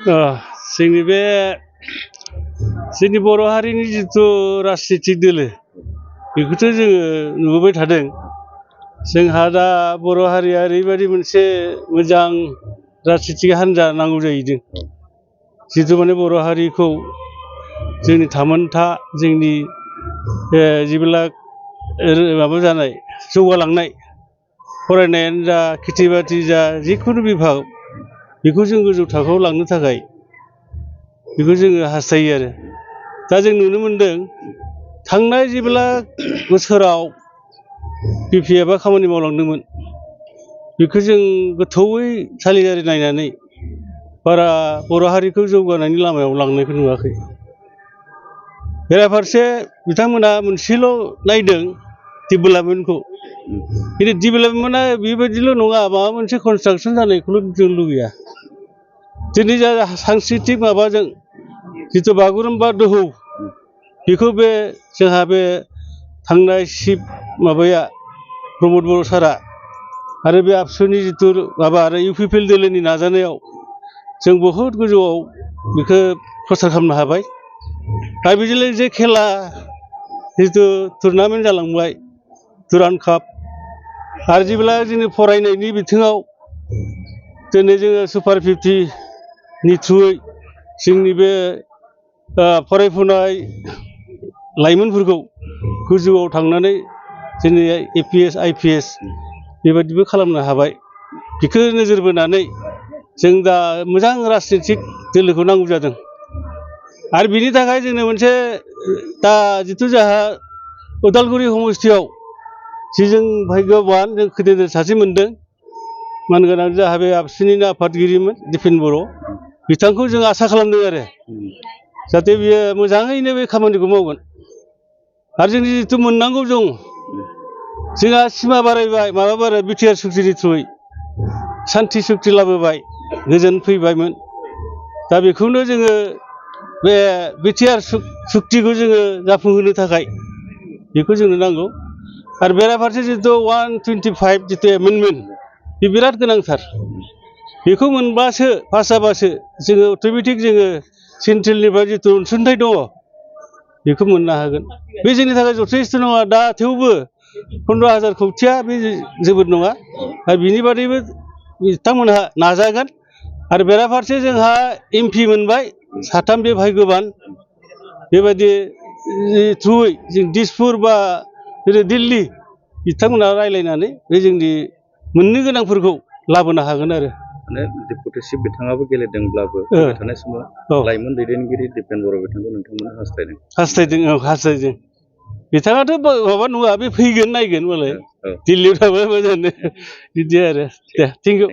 जोंनि बे जोंनि बर' हारिनि जिथु राजनितिक दोलो बेखौथ' जोङो नुबोबाय थादों। जोंहा दा बर' हारिया ओरैबायदि मोनसे मोजां राजनितिक हान्जा नांगौ जाहैदों जिथु माने बर' हारिखौ जोंनि थामोनथा जोंनि जिबिलाक माबा जानाय जौगालांनाय फरायनायानो जा खेथि बाथि जा जिखुनु बिभाग बेखौ जों गोजौ थाखोआव लांनो थाखाय बेखौ जोङो हास्थायो आरो दा जों नुनो मोनदों थांनाय जिबिलाक बोसोराव बिपिएफआ खामानि मावलांदोंमोन बेखौ जों गोथौयै सालिजारि नायनानै बारा बर' हारिखौ जौगानायनि लामायाव लांनायखौ नुवाखै। बेराफारसे बिथांमोना मोनसेल' नायदों डेभेलपमेन्टखौ खिन्थु डेभेलपमेन्टआ बेबायदिल' नङा माबा मोनसे कनस्ट्राकसन जानायखौल' जों लुगैया। दिनै जा सांस्कृतिक माबाजों जिथु बागुरुम्बा दोहौ बेखौ बे जोंहा बे थांनाय चिफ माबाया प्रमद बर' सारा आरो बे आबसुनि जिथु माबा आरो इउपिपिएल दोलोनि नाजानायाव जों बहुद गोजौआव बेखौ प्रसार खालामनो हाबाय। आरो बेजों लोगोसे खेला जिथु टुरनामेन्ट जालांबाय दुरान्ड काप आरो जेब्ला जोंनि फरायनायनि बिथिङाव दिनै जोङो सुपार 50नि थ्रुयै जोंनि बे फरायफुनाय लाइमोनफोरखौ गोजौआव थांनानै दिनै एपिएस आइपिएस बेबायदिबो खालामनो हाबाय। बेखौ नोजोर बोनानै जों दा मोजां राजनितिक दोलोखौ नांगौ जादों आरो बिनि थाखाय जोंनो मोनसे दा जिथु जोंहा उदालगुरि समस्थियाव जि जों भाग्यबान जों खोदोर सासे मोनदों मानगोनां जोंहा बे आबसुनिनो आफादगिरिमोन दिपेन बर' बिथांखौ जों आसा खालामदों आरो जाहाथे बियो मोजाङैनो बे खामानिखौ मावगोन आरो जों जिथु मोननांगौ दं जोंहा सिमा बारायबाय माबा बाराय बिटिआर सुक्तिनि थ्रुयै सान्थि सुक्ति लाबोबाय गोजोन फैबायमोन। दा बेखौनो जोङो बे बिटिआर सुक्तिखौ जोङो जाफुंहोनो थाखाय बेखौ जोंनो नांगौ आरो बेराफारसे जिथु 125 जिथु एमेन्डमेन्ट बे बिराद गोनांथार बेखौ मोनबासो पास जाबासो जोङो अट'मेटिक जोङो सेन्ट्रेलनिफ्राय जिथु अनसुंथाइ दङ बेखौ मोननो हागोन। बे जोंनि थाखाय जथेस्थ' नङा दा थेवबो 15,000 कौटिया बे जोबोद नङा आरो बिनि बादैबो बिथांमोनहा नाजागोन आरो बेराफारसे जोंहा एमपि मोनबाय साथाम बे भाग्यबान बेबायदि थ्रुयै जों दिसपुर बा दिल्ली बिथांमोनहा रायज्लायनानै बे जोंनि मोननो गोनांफोरखौ लाबोनो हागोन आरो माने डेपुटेसिप बिथाङाबो गेलेदोंब्लाबो फैबाय थानाय समाव लाइमोन दैदेनगिरि दिपेन बर' बिथांखौ नोंथांमोना हास्थायदों बिथाङाथ' माबा नङा बे फैगोन नायगोन मालाय दिल्लीयाव थाबा मोजां बिदि आरो दे थेंक इउ।